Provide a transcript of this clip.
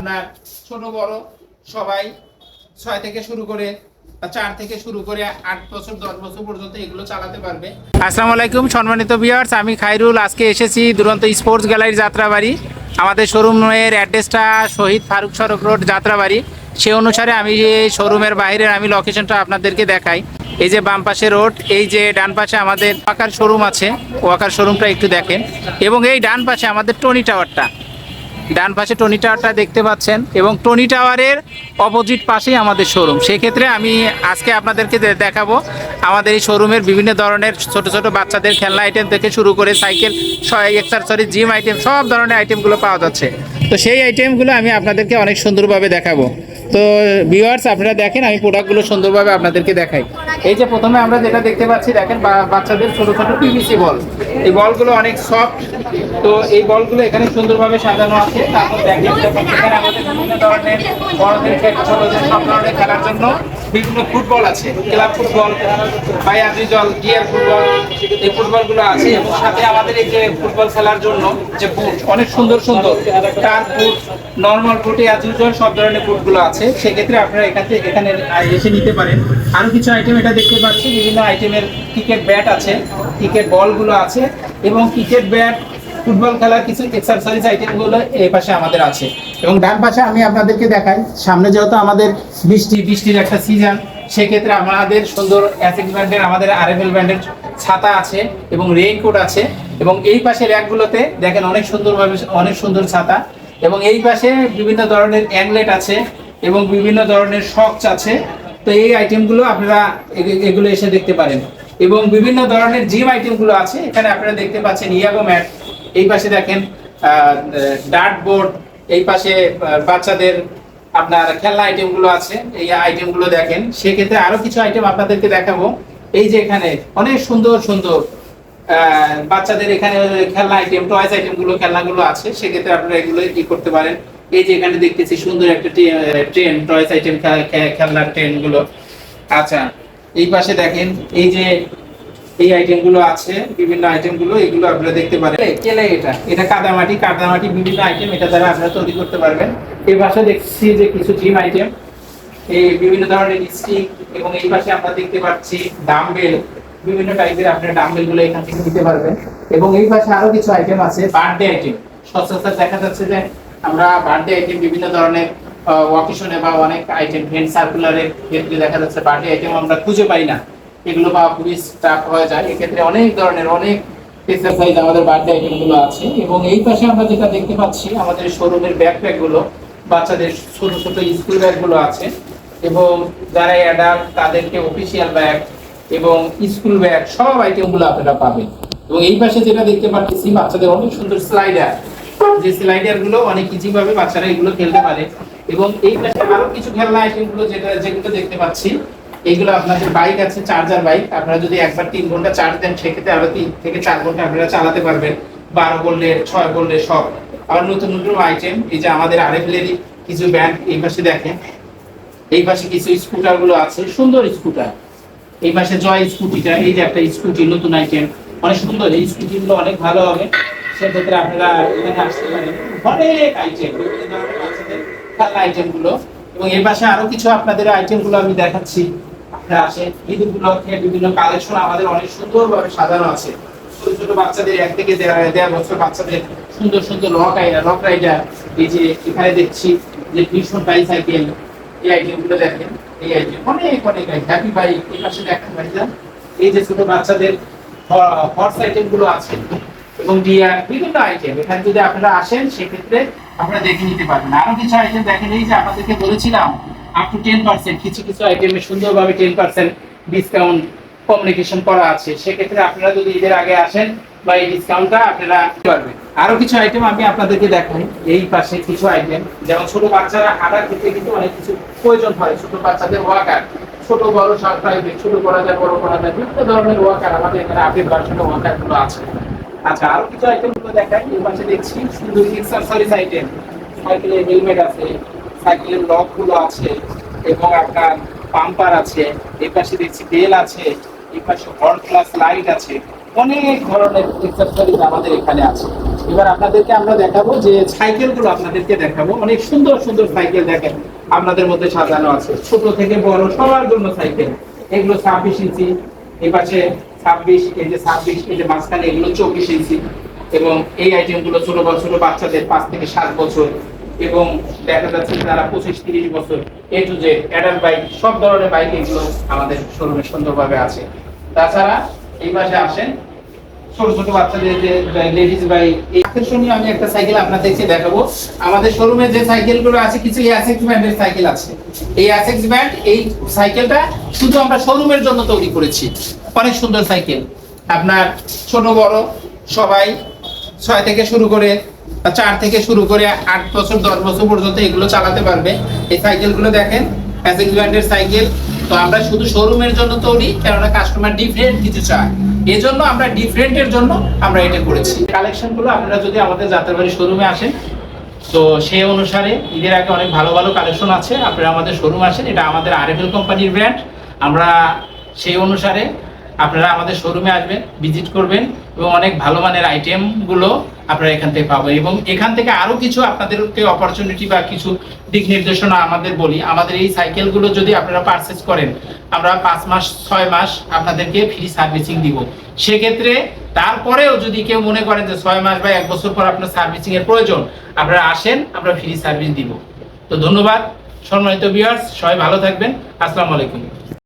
আপনার ছোট বড় সবাই 6 থেকে শুরু করে 4 থেকে শুরু করে 8 বছর 10 বছর পর্যন্ত এগুলো চালাতে পারবে। আসসালামু আলাইকুম সম্মানিত ভিউয়ার্স, আমি খায়রুল। আজকে এসেছি দুরন্ত স্পোর্টস গ্যালারি যাত্রাবাড়ি। আমাদের শোরুমের অ্যাড্রেসটা শহীদ ফারুক সড়ক রোড যাত্রাবাড়ি। সে অনুসারে আমি এই শোরুমের বাইরের আমি লোকেশনটা আপনাদেরকে দেখাই। এই যে বাম পাশে রোড, এই যে ডান পাশে আমাদের ওয়াকার শোরুম আছে, ওয়াকার শোরুমটা একটু দেখেন। এবং এই ডান পাশে আমাদের টনি টাওয়ারটা, ডান পাশে টনি টাওয়ারটা দেখতে পাচ্ছেন, এবং টনি টাওয়ারের অপোজিট পাশেই আমাদের শোরুম। সেক্ষেত্রে আমি আজকে আপনাদেরকে দেখাবো আমাদের এই শোরুমের বিভিন্ন ধরনের ছোট ছোট বাচ্চাদের খেলনা আইটেম থেকে শুরু করে সাইকেল, এক্সারসাইজ, জিম আইটেম, সব ধরনের আইটেমগুলো পাওয়া যাচ্ছে। তো সেই আইটেমগুলো আমি আপনাদেরকে অনেক সুন্দরভাবে দেখাবো। তো ভিউয়ার্স আপনারা দেখেন, আমি প্রোডাক্টগুলো সুন্দরভাবে আপনাদেরকে দেখাই। এই যে প্রথমে আমরা যেটা দেখতে পাচ্ছি, দেখেন বাচ্চাদের ছোট ছোট পিভিসি বল। এই বলগুলো অনেক সফট। তো এই বলগুলো এখানে সুন্দরভাবে সাজানো আছে। তারপর দেখেন এখানে আমাদের বিভিন্ন ধরনের বড়দের ছোটদের সব ধরনের খেলার জন্য বিভিন্ন ফুটবল আছে, ক্লাব ফুটবল, বায়াজিজল, গিয়ার ফুটবল, এই ফুটবলগুলো আছে। এবং সাথে আমাদের এই যে ফুটবল খেলার জন্য যে বুট, অনেক সুন্দর সুন্দর কার বুট, নর্মাল বুট, ইয়াজিজল, সব ধরনের বুটগুলো আছে। সেক্ষেত্রে আপনারা এখানে এসে নিতে পারেন। আরো কিছু আইটেম এটা দেখতে পাচ্ছি, বিভিন্ন আইটেমের ক্রিকেট ব্যাট আছে, ক্রিকেট বলগুলো আছে, এবং ক্রিকেট ব্যাট, ফুটবল খেলার কিছু এক্সারসাইজ আইটেমগুলো এই পাশে আমাদের আছে। এবং ডান পাশে আমি আপনাদেরকে দেখাই, সামনে যেহেতু আমাদের বৃষ্টির একটা সিজন, সেক্ষেত্রে আমাদের সুন্দর অ্যাসিক্স ব্র্যান্ডের, আমাদের আরএফএল ব্র্যান্ডের ছাতা আছে এবং রেইনকোট আছে। এবং এই পাশে র্যাকগুলোতে দেখেন অনেক সুন্দরভাবে অনেক সুন্দর ছাতা। এবং এই পাশে বিভিন্ন ধরনের অ্যাংলেট আছে এবং বিভিন্ন ধরনের শক্স আছে। তো এই আইটেমগুলো আপনারা এগুলো এসে দেখতে পারেন। এবং বিভিন্ন ধরনের জিম আইটেমগুলো আছে এখানে আপনারা দেখতে পাচ্ছেন। ইয়াগো ম্যাট, এই পাশে দেখেন ডার্ট বোর্ড, এই পাশে বাচ্চাদের আপনার খেলনা আইটেমগুলো আছে, এই আইটেমগুলো দেখেন। সেক্ষেত্রে আরো কিছু আইটেম আপনাদেরকে দেখাবো। এই যে এখানে অনেক সুন্দর সুন্দর বাচ্চাদের এখানে খেলনা আইটেম, টয়েস আইটেমগুলো, খেলনাগুলো আছে। সেক্ষেত্রে আপনারা এগুলো কি করতে পারেন। এই যে এখানে দেখতেছি সুন্দর একটা ট্রেন, টয়েস আইটেম, খেলনার ট্রেনগুলো। আচ্ছা, এই পাশে দেখেন এই যে এই আইটেমগুলো আছে, বিভিন্ন আইটেমগুলো, এগুলো আপনারা দেখতে পারেন। কেলে এটা কাদামাটি বিভিন্ন আইটেম এটা দ্বারা আপনারা তৈরি করতে পারবেন। এই পাশে দেখছি যে কিছু জিম আইটেম, এই বিভিন্ন ধরনের স্টিক, এবং এই পাশে আমরা দেখতে পাচ্ছি ডাম্বেল, বিভিন্ন টাইপের আপনারা ডাম্বেলগুলো এখান থেকে নিতে পারবেন। এবং এই পাশে আরো কিছু আইটেম আছে, বার্থডে আইটেম। সচরাচর দেখা যাচ্ছে যে আমরা বার্থডে আইটেম বিভিন্ন ধরনের ওয়াকেশনে বা অনেক আইটেম ফ্রেন্ড সার্কুলারের ক্ষেত্রে দেখা যাচ্ছে বার্থডে আইটেম আমরা খুঁজে পাই না, এগুলো পাওয়া খুবই টাফ হয়ে যায়। এক্ষেত্রে অনেক ধরনের অনেক এক্সারসাইজ আমাদের বার্থডে আইটেমগুলো আছে। এবং এই পাশে আমরা যেটা দেখতে পাচ্ছি, আমাদের শোরুমের ব্যাকপ্যাকগুলো, বাচ্চাদের ছোট ছোট স্কুল ব্যাগগুলো আছে। এবং যারা অ্যাডাল্ট তাদেরকে অফিসিয়াল ব্যাগ এবং স্কুল ব্যাগ, সব আইটেমগুলো আপনারা পাবেন। এবং এই পাশে যেটা দেখতে পাচ্ছি, বাচ্চাদের অনেক সুন্দর স্লাইডার, যে স্লাইডারগুলো অনেক ইজি ভাবে বাচ্চারা এগুলো খেলতে পারে। এবং এই পাশে আরো কিছু খেলনা আইটেমগুলো যেগুলো দেখতে পাচ্ছি, এইগুলো আপনাদের বাইক আছে, চার্জার বাইক। আপনারা যদি একবার 3 ঘন্টা চার্জ দেন, সেক্ষেত্রে আরো 3 থেকে 4 ঘন্টা আপনারা চালাতে পারবেন। 12 ভোল্টের, 6 ভোল্টের সব। আবার নতুন নতুন আইটেম, এই যে আমাদের আরএফএল কিছু ব্যান্ড, এই পাশে দেখেন, এই পাশে কিছু স্কুটার গুলো আছে, সুন্দর স্কুটার। এই পাশে জয় স্কুটিটা, এই যে একটা স্কুটি, নতুন আইটেম, অনেক সুন্দর। এই স্কুটিগুলো অনেক ভালো হবে, সেক্ষেত্রে আপনারা এখানে আসতে পারেন। অনেক আইটেম, বিভিন্ন ধরনের বাচ্চাদের খেলনা আইটেমগুলো। এবং এর পাশে আরো কিছু আপনাদের আইটেমগুলো আমি দেখাচ্ছি। আপনারা আসেন, ঈদগুলোকে বিভিন্ন কালেকশন আমাদের অনেক সুন্দরভাবে সাজানো আছে। ছোট ছোট বাচ্চাদের 1 থেকে 1.5 বছর বাচ্চাদের সুন্দর সুন্দর রক রাইডার। এই যে এখানে দেখছি যে ভীষণ বাইসাইকেল, এই আইটেমগুলো দেখেন। এই আইটেম অনেক অনেক হ্যাপি বাইক, এই পাশে দেখেন ভাইজান, এই যে ছোট বাচ্চাদের হর্স আইটেমগুলো আছে। এবং ডিয়ার, বিভিন্ন আইটেম এখানে যদি আপনারা আসেন, সেক্ষেত্রে আপনারা দেখে নিতে পারবেন। আরো কিছু আইটেম দেখেন, এই যে আপনাদেরকে বলেছিলাম আপ টু 10%, কিছু কিছু আইটেমে সুন্দরভাবে 10% ডিসকাউন্ট কমিউনিকেশন করা আছে। সেক্ষেত্রে আপনারা যদি ঈদের আগে আসেন বা এই ডিসকাউন্টটা আপনারা পারবেন। আরো কিছু আইটেম আমি আপনাদেরকে দেখাই। এই পাশে কিছু আইটেম, যেমন ছোট বাচ্চারা হাঁটার ক্ষেত্রে কিন্তু অনেক কিছু প্রয়োজন হয়। ছোট বাচ্চাদের ওয়াকার, ছোট বড় সব টাইপের, ছোট করা যায়, বড় করা যায়, বিভিন্ন ধরনের ওয়াকার আমাদের এখানে আপডেট ভার্সনের ওয়াকারগুলো আছে। আচ্ছা, আরো কিছু আইটেমগুলো দেখাই। এই পাশে দেখছি সুন্দর এক্সারসাইজ আইটেম, সাইকেলের হেলমেট আছে, সাইকেলের লকগুলো আছে, এবং আপনার পাম্পার আছে। এই পাশে দেখছি বেল আছে, এই পাশে হর্ন প্লাস লাইট আছে। অনেক ধরনের অ্যাক্সেসরিজ আমাদের এখানে আছে। এবার আপনাদেরকে আমরা দেখাবো যে সাইকেলগুলো আপনাদেরকে দেখাবো। অনেক সুন্দর সুন্দর সাইকেল দেখেন আপনাদের মধ্যে সাজানো আছে, ছোট থেকে বড় সবার জন্য সাইকেল। এগুলো 26 ইঞ্চি, এই পাশে 26, এই যে 26, এই যে মাঝখানে এগুলো 24 ইঞ্চি। এবং এই আইটেমগুলো ছোট ছোট বাচ্চাদের 5 থেকে 7 বছর, এবং দেখা যাচ্ছে যারা 25-30 বছর, এ টু জেড অ্যাডাল্ট বাইক, সব ধরনের বাইক এগুলো আমাদের শোরুমে সুন্দরভাবে আছে। তাছাড়া এই পাশে আসেন ছোট ছোট বাচ্চাদের যে লেডিস বাইক, এই আকর্ষণীয় আমি একটা সাইকেল আপনাদেরকে দেখাবো। আমাদের শোরুমে যে সাইকেলগুলো আছে কিছু এসএক্স ব্র্যান্ডের সাইকেল আছে। এই এসএক্স ব্র্যান্ড এই সাইকেলটা শুধু আমরা শোরুমের জন্য তৈরি করেছি। অনেক সুন্দর সাইকেল, আপনার ছোট বড় সবাই 6 থেকে শুরু করে 4 থেকে শুরু করে 8 বছর 10 বছর পর্যন্ত এগুলো চালাতে পারবে। এই সাইকেলগুলো দেখেন এসএক্স ব্র্যান্ডের সাইকেল। তো আমরা শুধু শোরুমের জন্য তৈরি, কেননা কাস্টমার ডিফারেন্ট কিছু চায়, এজন্য আমরা ডিফারেন্টের জন্য আমরা এটা করেছি। কালেকশনগুলো আপনারা যদি আমাদের যাত্রাবাড়ি শোরুমে আসেন, তো সেই অনুসারে ঈদের আগে অনেক ভালো ভালো কালেকশন আছে, আপনারা আমাদের শোরুমে আসেন। এটা আমাদের আরএফএল কোম্পানির ব্র্যান্ড। আমরা সেই অনুসারে আপনারা আমাদের শোরুমে আসবেন, ভিজিট করবেন, এবং অনেক ভালো মানের আইটেমগুলো আপনারা এখান থেকে পাবেন। এবং এখান থেকে আরো কিছু আপনাদেরকে অপরচুনিটি বা কিছু দিক নির্দেশনা আমাদের বলি। আমাদের এই সাইকেলগুলো যদি আপনারা পারচেজ করেন, আমরা 5 মাস 6 মাস আপনাদেরকে ফ্রি সার্ভিসিং দিব। সেক্ষেত্রে তারপরেও যদি কেউ মনে করেন যে 6 মাস বা 1 বছর পর আপনার সার্ভিসিং এর প্রয়োজন, আপনারা আসেন, আমরা ফ্রি সার্ভিস দিব। তো ধন্যবাদ সম্মানিত ভিউয়ার্স, সবাই ভালো থাকবেন। আসসালামু আলাইকুম।